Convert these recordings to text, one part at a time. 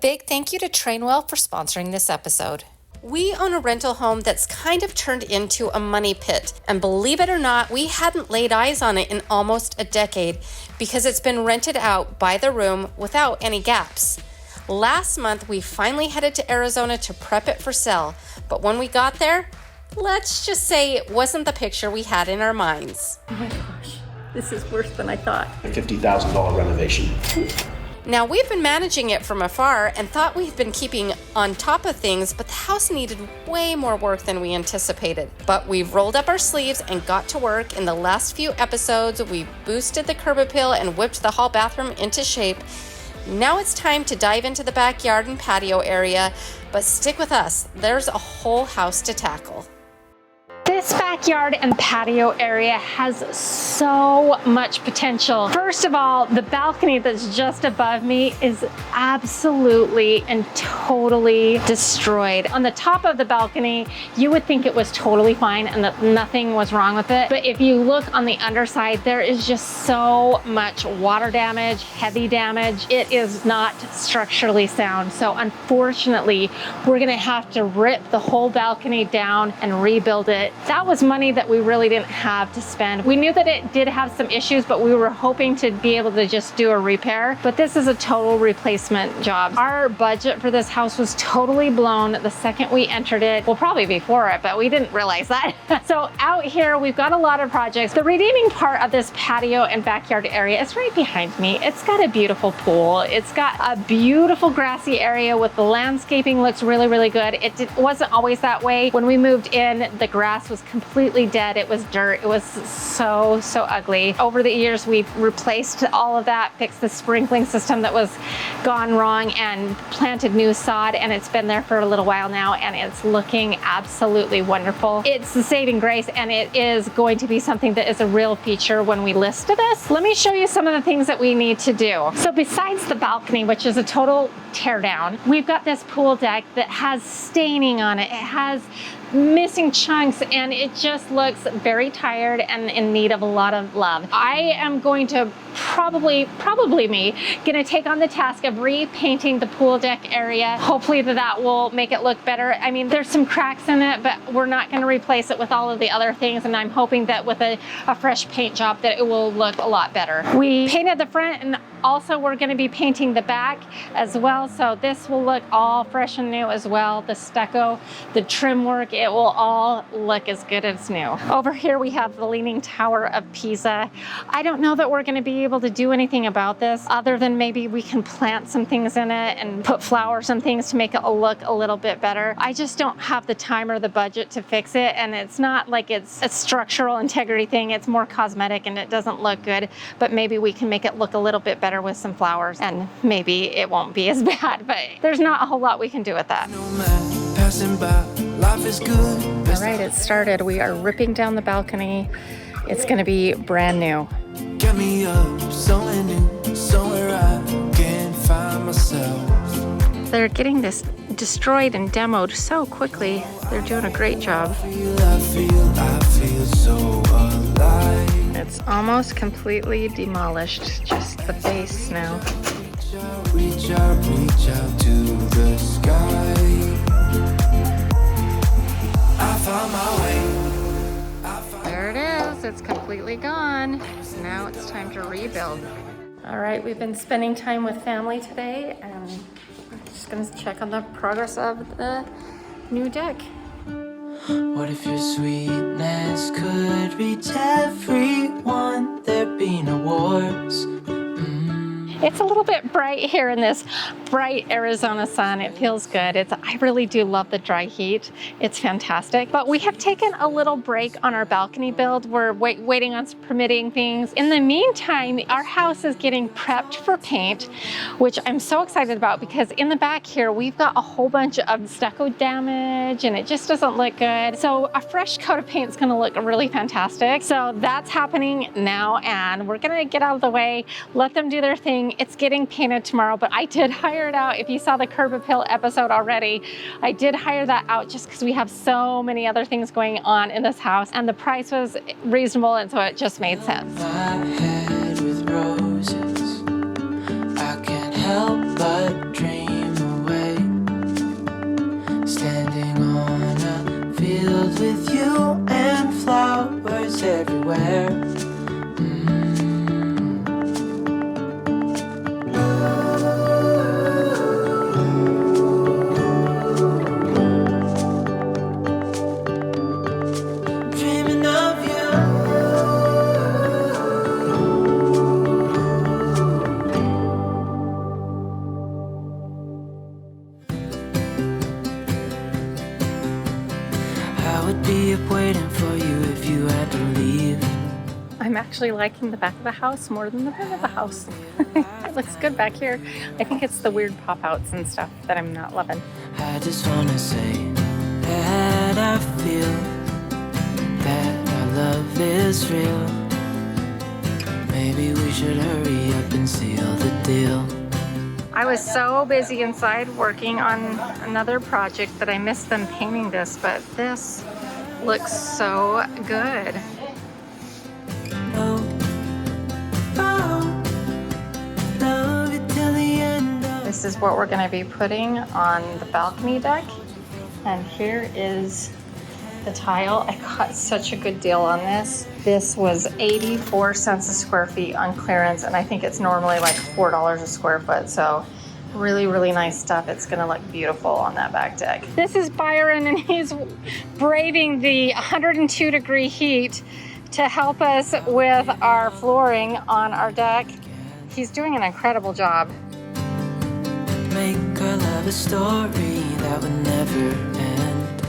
big thank you to Trainwell for sponsoring this episode. We own a rental home that's kind of turned into a money pit, and believe it or not, we hadn't laid eyes on it in almost a decade because it's been rented out by the room without any gaps. Last month, we finally headed to Arizona to prep it for sale, but when we got there, let's just say it wasn't the picture we had in our minds. Oh my gosh, this is worse than I thought. A $50,000 renovation. Now, we've been managing it from afar and thought we've been keeping on top of things, but the house needed way more work than we anticipated. But we've rolled up our sleeves and got to work. In the last few episodes, we boosted the curb appeal and whipped the hall bathroom into shape. Now it's time to dive into the backyard and patio area, but stick with us. There's a whole house to tackle. This backyard and patio area has so much potential. First of all, the balcony that's just above me is absolutely and totally destroyed. On the top of the balcony, you would think it was totally fine and that nothing was wrong with it. But if you look on the underside, there is just so much water damage, heavy damage. It is not structurally sound. So unfortunately, we're gonna have to rip the whole balcony down and rebuild it. That was money that we really didn't have to spend. We knew that it did have some issues, but we were hoping to be able to just do a repair. But this is a total replacement job. Our budget for this house was totally blown the second we entered it. Well, probably before it, but we didn't realize that. So out here, we've got a lot of projects. The redeeming part of this patio and backyard area is right behind me. It's got a beautiful pool. It's got a beautiful grassy area with the landscaping looks really, really good. It wasn't always that way. When we moved in, the grass was completely dead. It was dirt. It was so ugly. Over the years, we've replaced all of that, fixed the sprinkling system that was gone wrong, and planted new sod, and it's been there for a little while now, and it's looking absolutely wonderful. It's the saving grace, and it is going to be something that is a real feature when we list this. Let me show you some of the things that we need to do. So besides the balcony, which is a total tear down, we've got this pool deck that has staining on it. It has missing chunks, and it just looks very tired and in need of a lot of love. I am going to probably me, gonna take on the task of repainting the pool deck area. Hopefully that will make it look better. I mean, there's some cracks in it, but we're not gonna replace it with all of the other things, and I'm hoping that with a fresh paint job that it will look a lot better. We painted the front, and also we're gonna be painting the back as well, so this will look all fresh and new as well. The stucco, the trim work, it will all look as good as new. Over here we have the Leaning Tower of Pisa. I don't know that we're gonna be able to do anything about this other than maybe we can plant some things in it and put flowers and things to make it look a little bit better. I just don't have the time or the budget to fix it, and it's not like it's a structural integrity thing. It's more cosmetic and it doesn't look good, but maybe we can make it look a little bit better with some flowers, and maybe it won't be as bad, but there's not a whole lot we can do with that. All right, it started. We are ripping down the balcony. It's gonna be brand new. Get me up, somewhere new, somewhere I can find myself. They're getting this destroyed and demoed so quickly. They're doing a great job. I feel so alive. It's almost completely demolished, just the base now. Reach out to the sky. I found my way. There it is, it's completely gone. Now it's time to rebuild. All right, we've been spending time with family today, and I'm just gonna check on the progress of the new deck. What if your sweetness could reach everyone? There'd be no wars. It's a little bit bright here in this bright Arizona sun. It feels good. I really do love the dry heat. It's fantastic. But we have taken a little break on our balcony build. We're waiting on some permitting things. In the meantime, our house is getting prepped for paint, which I'm so excited about because in the back here, we've got a whole bunch of stucco damage and it just doesn't look good. So a fresh coat of paint is gonna look really fantastic. So that's happening now, and we're gonna get out of the way, let them do their thing. It's getting painted tomorrow, but I did hire it out. If you saw the Curb Appeal episode already, I did hire that out just because we have so many other things going on in this house, and the price was reasonable, and so it just made sense. My head with roses, I can't help but dream would be up waiting for you if you had to leave. I'm actually liking the back of the house more than the front of the house. It looks good back here. I think it's the weird pop-outs and stuff that I'm not loving. I just wanna say that I feel that our love is real. Maybe we should hurry up and seal the deal. I was so busy inside working on another project that I missed them painting this, but this looks so good. This is what we're going to be putting on the balcony deck. And here is the tile. I got such a good deal on this. This was 84 cents a square feet on clearance, and I think it's normally like $4 a square foot. So really, really nice stuff. It's going to look beautiful on that back deck. This is Byron, and he's braving the 102-degree heat to help us with our flooring on our deck. He's doing an incredible job. Make our love a story that would never end.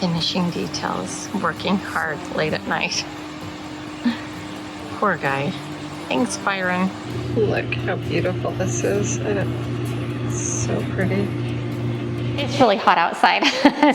Finishing details, working hard late at night. Poor guy. Thanks, Byron. Look how beautiful this is. It's so pretty. It's really hot outside,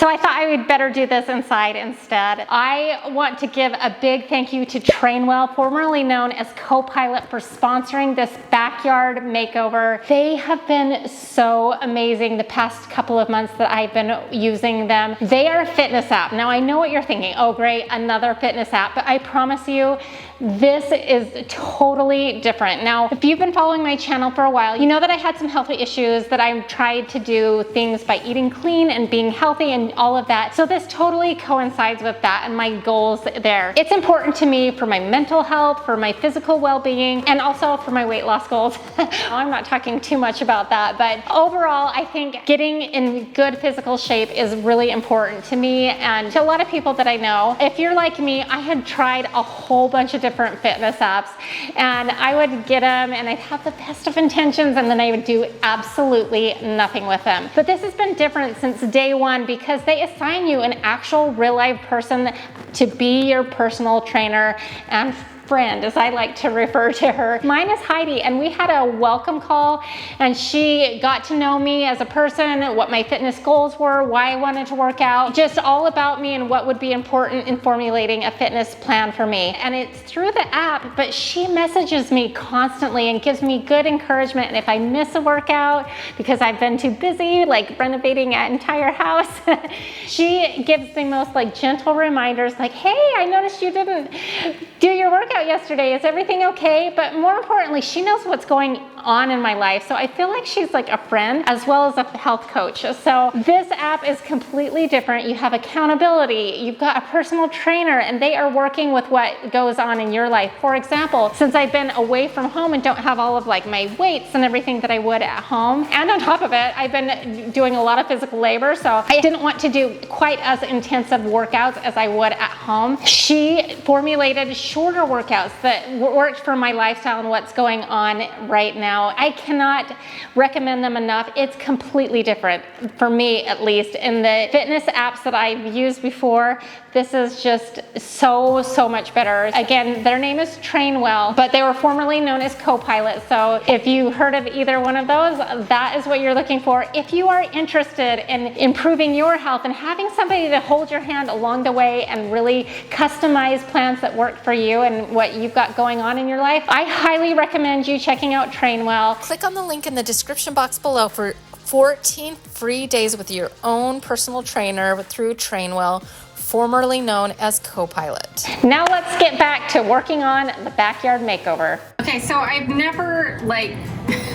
so I thought I would better do this inside instead. I want to give a big thank you to Trainwell, formerly known as Copilot, for sponsoring this backyard makeover. They have been so amazing the past couple of months that I've been using them. They are a fitness app. Now I know what you're thinking, oh great, another fitness app, but I promise you, this is totally different. Now, if you've been following my channel for a while, you know that I had some healthy issues, that I tried to do things by eating clean and being healthy and all of that. So this totally coincides with that and my goals there. It's important to me for my mental health, for my physical well-being, and also for my weight loss goals. I'm not talking too much about that, but overall, I think getting in good physical shape is really important to me and to a lot of people that I know. If you're like me, I had tried a whole bunch of different fitness apps, and I would get them and I'd have the best of intentions, and then I would do absolutely nothing with them. But this has been different since day one because they assign you an actual real life person to be your personal trainer and friend, as I like to refer to her. Mine is Heidi, and we had a welcome call, and she got to know me as a person, what my fitness goals were, why I wanted to work out, just all about me and what would be important in formulating a fitness plan for me. And it's through the app, but she messages me constantly and gives me good encouragement. And if I miss a workout because I've been too busy, like renovating an entire house, she gives the most like gentle reminders like, hey, I noticed you didn't do your workout yesterday. Is everything okay? But more importantly, she knows what's going on in my life. So I feel like she's like a friend as well as a health coach. So this app is completely different. You have accountability. You've got a personal trainer, and they are working with what goes on in your life. For example, since I've been away from home and don't have all of like my weights and everything that I would at home, and on top of it, I've been doing a lot of physical labor, so I didn't want to do quite as intensive workouts as I would at home. She formulated shorter workouts that worked for my lifestyle and what's going on right now. I cannot recommend them enough. It's completely different, for me at least. In the fitness apps that I've used before, this is just so much better. Again, their name is Trainwell, but they were formerly known as Copilot. So if you heard of either one of those, that is what you're looking for. If you are interested in improving your health and having somebody to hold your hand along the way and really customize plans that work for you and what you've got going on in your life, I highly recommend you checking out Trainwell. Click on the link in the description box below for 14 free days with your own personal trainer through Trainwell, formerly known as Copilot. Now let's get back to working on the backyard makeover. Okay, so I've never like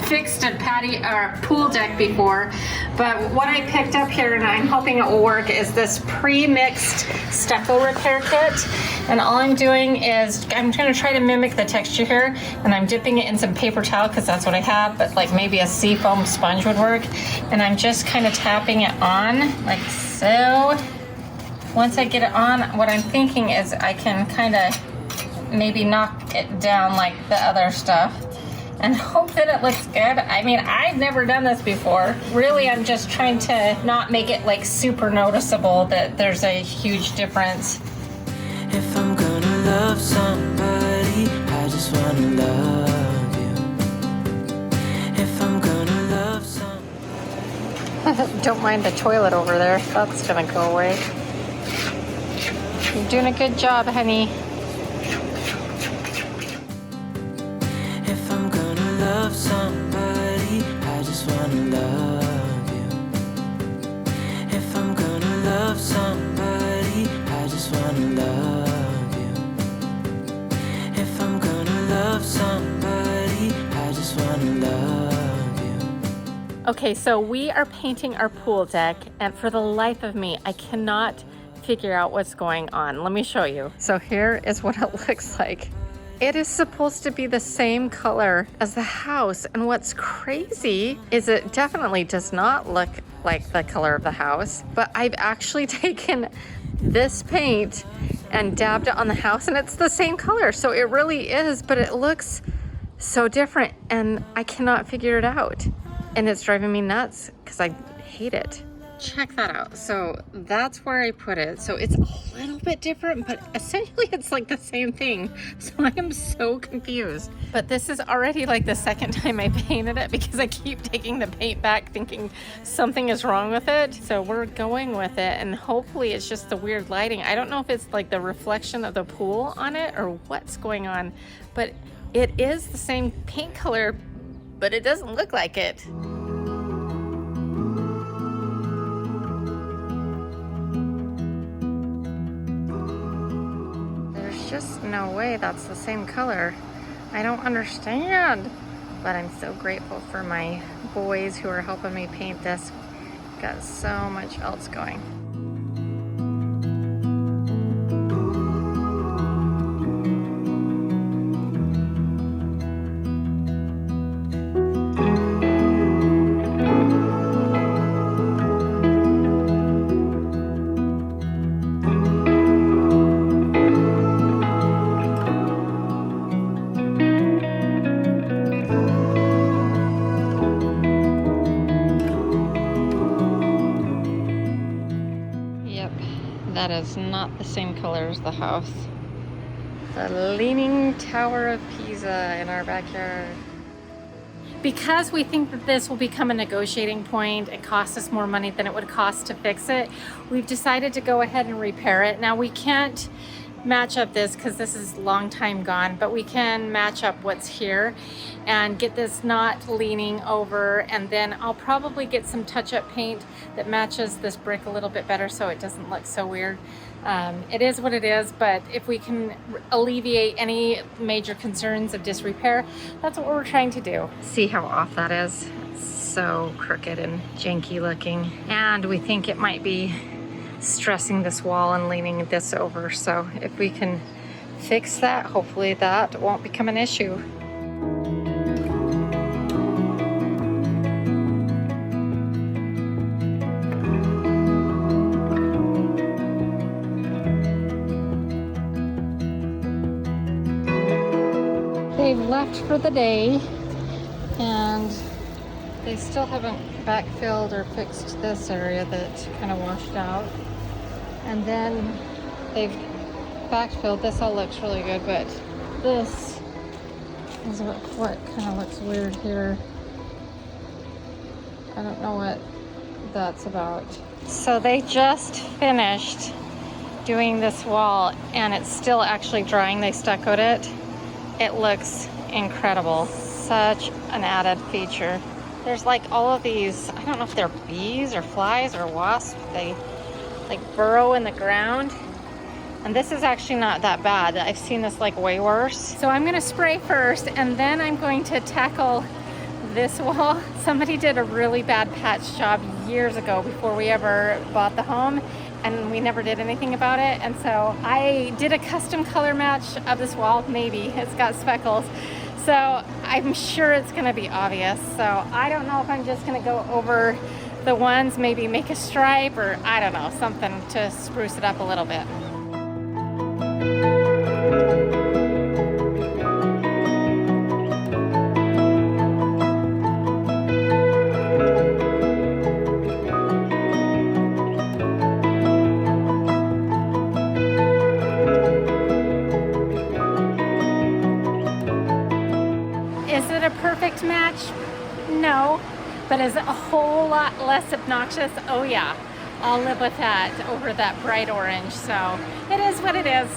fixed a patio or pool deck before, but what I picked up here, and I'm hoping it will work, is this pre-mixed stucco repair kit. And all I'm doing is I'm going to try to mimic the texture here, and I'm dipping it in some paper towel because that's what I have, but like maybe a seafoam sponge would work. And I'm just kind of tapping it on like so. Once I get it on, what I'm thinking is I can kind of maybe knock it down like the other stuff. and hope that it looks good. I mean, I've never done this before. Really, I'm just trying to not make it like super noticeable that there's a huge difference. If I'm gonna love somebody, I just wanna love you. If I'm gonna love somebody. Don't mind the toilet over there. That's gonna go away. You're doing a good job, honey. If I'm gonna love somebody, I just wanna love you. If I'm gonna love somebody, I just wanna love you. If I'm gonna love somebody, I just wanna love you. Okay, so we are painting our pool deck, and for the life of me, I cannot figure out what's going on. Let me show you. So here is what it looks like. It is supposed to be the same color as the house, and what's crazy is it definitely does not look like the color of the house, but I've actually taken this paint and dabbed it on the house and it's the same color. So it really is, but it looks so different and I cannot figure it out. And it's driving me nuts because I hate it. Check that out. So that's where I put it. So it's a little bit different, but essentially it's like the same thing. So I am so confused. But this is already like the second time I painted it because I keep taking the paint back thinking something is wrong with it. So we're going with it and hopefully it's just the weird lighting. I don't know if it's like the reflection of the pool on it or what's going on, but it is the same paint color, but it doesn't look like it. Just no way that's the same color. I don't understand, but I'm so grateful for my boys who are helping me paint this. Got so much else going. That is not the same color as the house. The Leaning Tower of Pisa in our backyard. Because we think that this will become a negotiating point and cost us more money than it would cost to fix it, we've decided to go ahead and repair it. Now we can't match up this because this is long time gone, but we can match up what's here and get this not leaning over, and then I'll probably get some touch-up paint that matches this brick a little bit better so it doesn't look so weird. It is what it is, but if we can alleviate any major concerns of disrepair, that's what we're trying to do. See how off that is? It's so crooked and janky looking, and we think it might be stressing this wall and leaning this over. So if we can fix that, hopefully that won't become an issue. They've left for the day and they still haven't backfilled or fixed this area that kind of washed out. And then they've backfilled. This all looks really good, but this is what kind of looks weird here. I don't know what that's about. So they just finished doing this wall and it's still actually drying. They stuccoed it. It looks incredible. Such an added feature. There's like all of these, I don't know if they're bees or flies or wasps. They like burrow in the ground. And this is actually not that bad. I've seen this like way worse. So I'm gonna spray first and then I'm going to tackle this wall. Somebody did a really bad patch job years ago before we ever bought the home, and we never did anything about it. And so I did a custom color match of this wall. Maybe it's got speckles, so I'm sure it's gonna be obvious. So I don't know if I'm just gonna go over the ones, maybe make a stripe, or I don't know, something to spruce it up a little bit. but is it a whole lot less obnoxious? Oh yeah, I'll live with that over that bright orange. So it is what it is.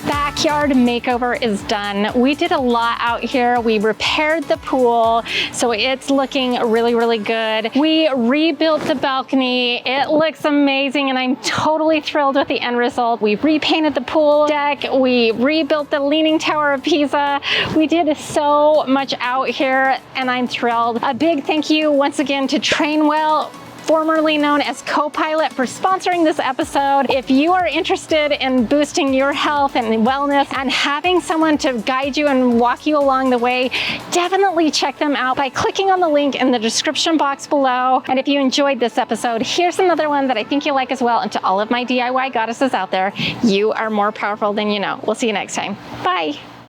Backyard makeover is done. We did a lot out here. We repaired the pool, so it's looking really, really good. We rebuilt the balcony. It looks amazing, and I'm totally thrilled with the end result. We repainted the pool deck. We rebuilt the Leaning Tower of Pisa. We did so much out here, and I'm thrilled. A big thank you once again to Trainwell, formerly known as Copilot, for sponsoring this episode. If you are interested in boosting your health and wellness and having someone to guide you and walk you along the way, definitely check them out by clicking on the link in the description box below. And if you enjoyed this episode, here's another one that I think you'll like as well. And to all of my DIY goddesses out there, you are more powerful than you know. We'll see you next time. Bye.